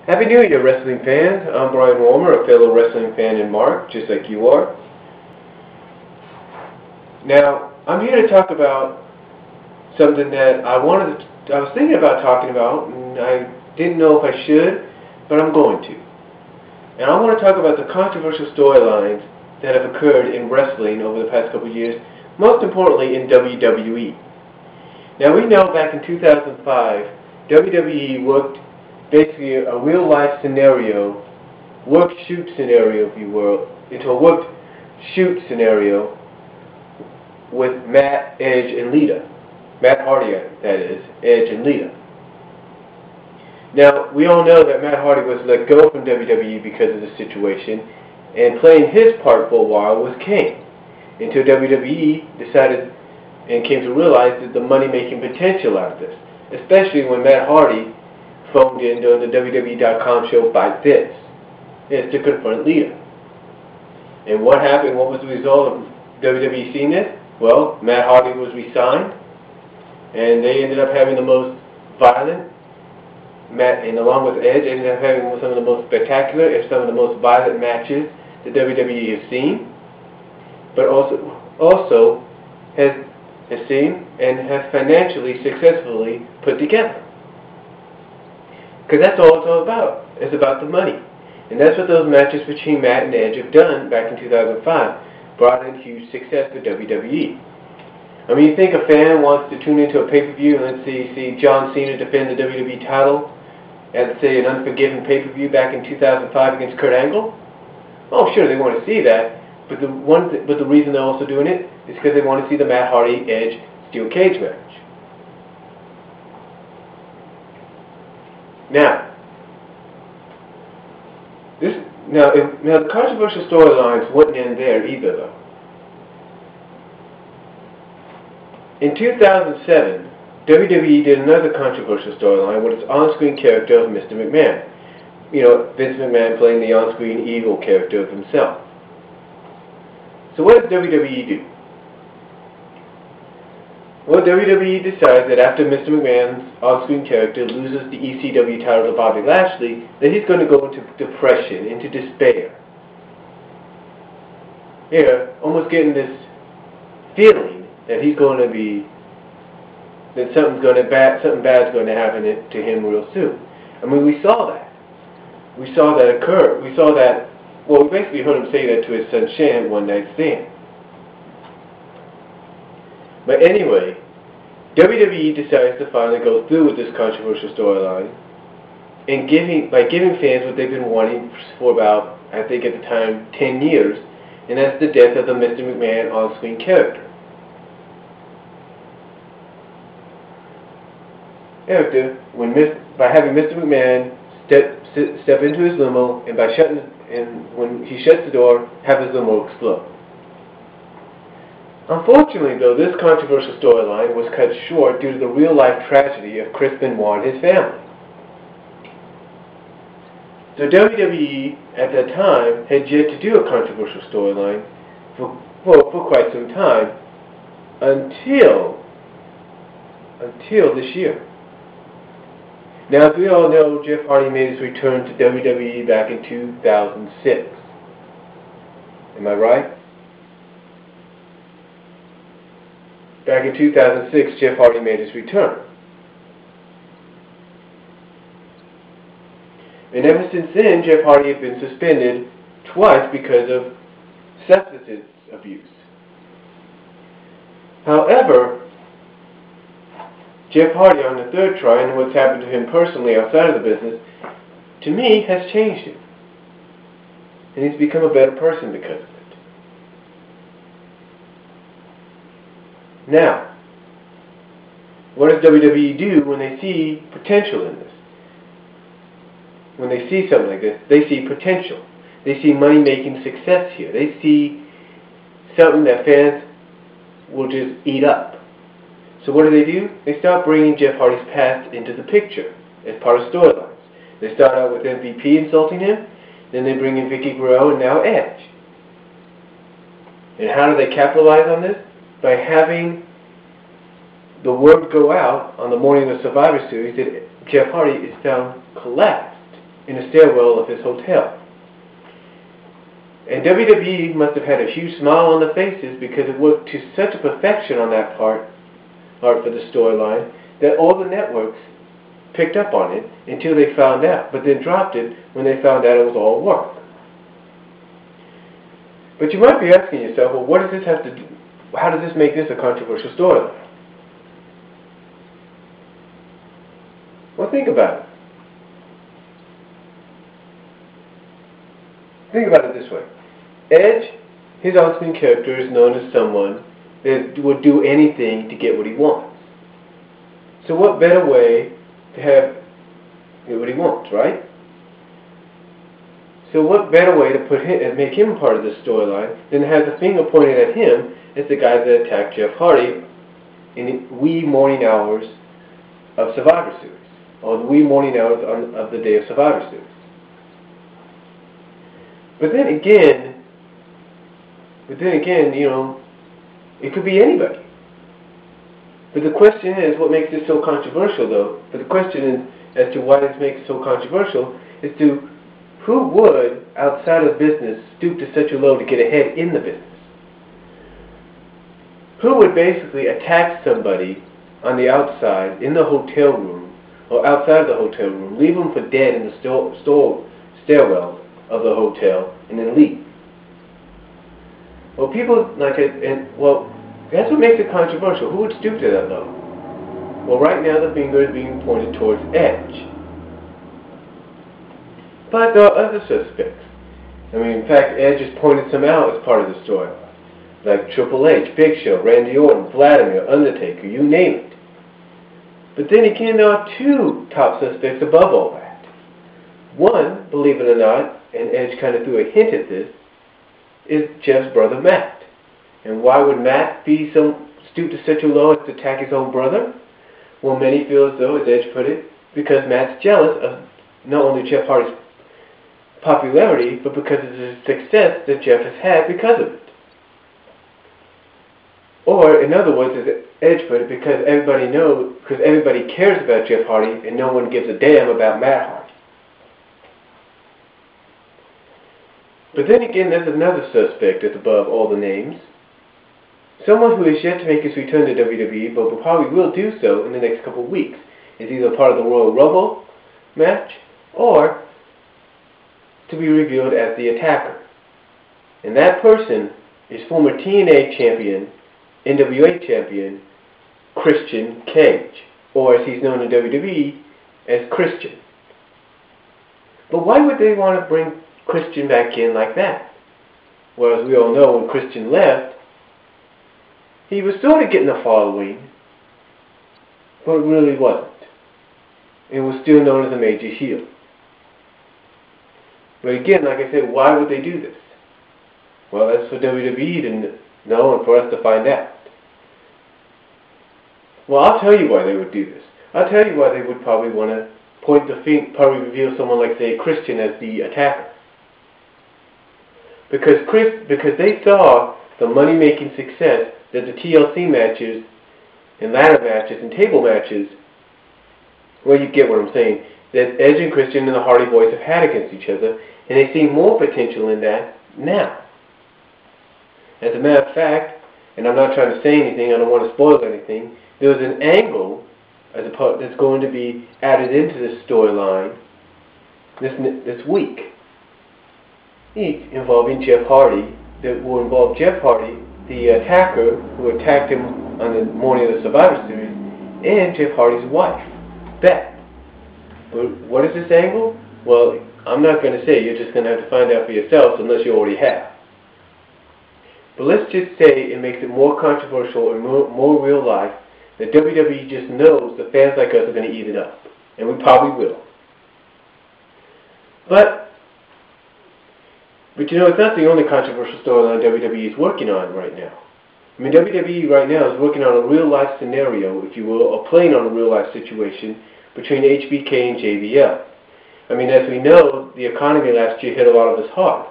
Happy New Year, wrestling fans. I'm Brian Walmer, a fellow wrestling fan in Mark, just like you are. Now, I'm here to talk about something that I was thinking about talking about, and I didn't know if I should, but I'm going to. And I want to talk about the controversial storylines that have occurred in wrestling over the past couple of years, most importantly in WWE. Now, we know back in 2005, WWE worked basically a real-life scenario, work-shoot scenario, if you will, into a work-shoot scenario with Matt, Edge, and Lita. Matt Hardy, that is, Edge and Lita. Now, we all know that Matt Hardy was let go from WWE because of the situation, and playing his part for a while was Kane, until WWE decided and came to realize that the money-making potential out of this, especially when Matt Hardy phoned in during the WWE.com show Fight This, is to confront Lita. And what happened? What was the result of WWE seeing this? Well, Matt Hardy was re-signed, and they ended up having the most violent, and along with Edge, ended up having some of the most spectacular and some of the most violent matches that WWE has seen, but also has seen and has financially successfully put together. Because that's all it's all about. It's about the money. And that's what those matches between Matt and Edge have done back in 2005. Brought in huge success for WWE. I mean, you think a fan wants to tune into a pay-per-view and let's see John Cena defend the WWE title at, say, an Unforgiven pay-per-view back in 2005 against Kurt Angle? Oh, sure, they want to see that. But the reason they're also doing it is because they want to see the Matt Hardy Edge Steel Cage match. Now, the controversial storylines wouldn't end there either, though. In 2007, WWE did another controversial storyline with its on-screen character of Mr. McMahon. You know, Vince McMahon playing the on-screen evil character of himself. So what does WWE do? Well, WWE decides that after Mr. McMahon's on-screen character loses the ECW title to Bobby Lashley, that he's going to go into depression, into despair. Yeah, almost getting this feeling that he's going to be, that something bad's going to happen to him real soon. I mean, we saw that. We saw that occur. We saw that, well, we basically heard him say that to his son Shane one night stand. But anyway, WWE decides to finally go through with this controversial storyline and by giving fans what they've been wanting for about, I think at the time, 10 years, and that's the death of the Mr. McMahon on-screen character. By having Mr. McMahon step into his limo, and when he shuts the door, have his limo explode. Unfortunately, though, this controversial storyline was cut short due to the real-life tragedy of Chris Benoit and his family. So WWE, at that time, had yet to do a controversial storyline for quite some time, until this year. Now, as we all know, Jeff Hardy made his return to WWE back in 2006. Am I right? Back in 2006, Jeff Hardy made his return. And ever since then, Jeff Hardy had been suspended twice because of substance abuse. However, Jeff Hardy, on the third try, and what's happened to him personally outside of the business, to me, has changed him. And he's become a better person because of it. Now, what does WWE do when they see potential in this? When they see something like this, they see potential. They see money-making success here. They see something that fans will just eat up. So what do? They start bringing Jeff Hardy's past into the picture as part of storylines. They start out with MVP insulting him, then they bring in Vicky Guerrero and now Edge. And how do they capitalize on this? By having the word go out on the morning of the Survivor Series Jeff Hardy is found collapsed in a stairwell of his hotel. And WWE must have had a huge smile on their faces because it worked to such a perfection on that part for the storyline that all the networks picked up on it until they found out, but then dropped it when they found out it was all work. But you might be asking yourself, well, what does this have to do? How does this make this a controversial storyline? Well, think about it. Think about it this way. Edge, his on-screen character, is known as someone that would do anything to get what he wants. So what better way to get what he wants, right? So what better way to put him and make him part of the storyline than to have the finger pointed at him as the guy that attacked Jeff Hardy in the wee morning hours of Survivor Series, or the wee morning hours of the day of Survivor Series. But then again, you know, it could be anybody. But the question is, what makes this so controversial, though? But the question is, as to why this makes it so controversial, is to who would, outside of business, stoop to such a low to get ahead in the business? Who would basically attack somebody on the outside, in the hotel room, or outside of the hotel room, leave them for dead in the stairwell of the hotel, and then leave? Well, people like it, and well, that's what makes it controversial. Who would stoop to that low? Well, right now the finger is being pointed towards Edge. But there are other suspects. I mean, in fact, Edge has pointed some out as part of the storyline. Like Triple H, Big Show, Randy Orton, Vladimir, Undertaker, you name it. But then again, there are two top suspects above all that. One, believe it or not, and Edge kind of threw a hint at this, is Jeff's brother Matt. And why would Matt be so stoop to such a low as to attack his own brother? Well, many feel as though, as Edge put it, because Matt's jealous of not only Jeff Hardy's popularity, but because of the success that Jeff has had because of it. Or, in other words, as Edge put it, because everybody cares about Jeff Hardy and no one gives a damn about Matt Hardy. But then again, there's another suspect that's above all the names. Someone who has yet to make his return to WWE, but probably will do so in the next couple of weeks, is either part of the Royal Rumble match or to be revealed as the attacker. And that person is former TNA champion, NWA champion, Christian Cage, or as he's known in WWE as Christian. But why would they want to bring Christian back in like that? Well, as we all know, when Christian left, he was sort of getting a following, but it really wasn't. It was still known as a major heel. But again, like I said, why would they do this? Well, that's for WWE to know and for us to find out. Well, I'll tell you why they would do this. I'll tell you why they would probably want to point the finger, probably reveal someone like, say, Christian as the attacker. Because they saw the money-making success that the TLC matches and ladder matches and table matches, well, you get what I'm saying, that Edge and Christian and the Hardy Boys have had against each other, and they see more potential in that now. As a matter of fact, and I'm not trying to say anything, I don't want to spoil anything, there was an angle as a part that's going to be added into this storyline this week, involving Jeff Hardy, that will involve Jeff Hardy, the attacker who attacked him on the morning of the Survivor Series, and Jeff Hardy's wife, Beth. But what is this angle? Well, I'm not going to say. You're just going to have to find out for yourselves unless you already have. But let's just say it makes it more controversial and more real life that WWE just knows that fans like us are going to eat it up. And we probably will. But you know, it's not the only controversial storyline WWE is working on right now. I mean, WWE right now is working on a real-life scenario, if you will, or playing on a real-life situation between HBK and JBL. I mean, as we know, the economy last year hit a lot of us hard.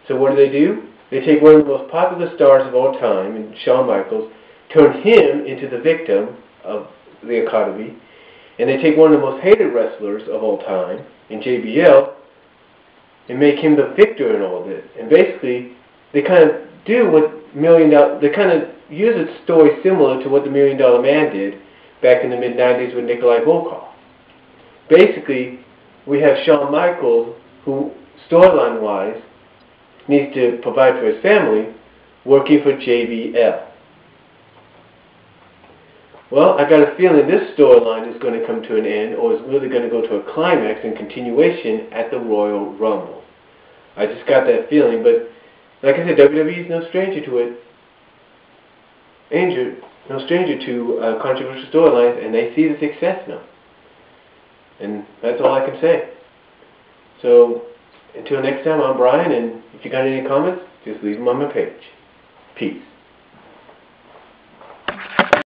So what do? They take one of the most popular stars of all time, Shawn Michaels, turn him into the victim of the economy, And they take one of the most hated wrestlers of all time, in JBL, and make him the victor in all this. And basically, they kind of do what they kind of use a story similar to what the $1 Million Man did back in the mid-90s with Nikolai Volkov. Basically, we have Shawn Michaels, who, storyline-wise, needs to provide for his family, working for JBL. Well, I got a feeling this storyline is going to come to an end, or is really going to go to a climax and continuation at the Royal Rumble. I just got that feeling, but like I said, WWE is no stranger to it. No stranger to controversial storylines, and they see the success now. And that's all I can say. So, until next time, I'm Brian, and if you got any comments, just leave them on my page. Peace.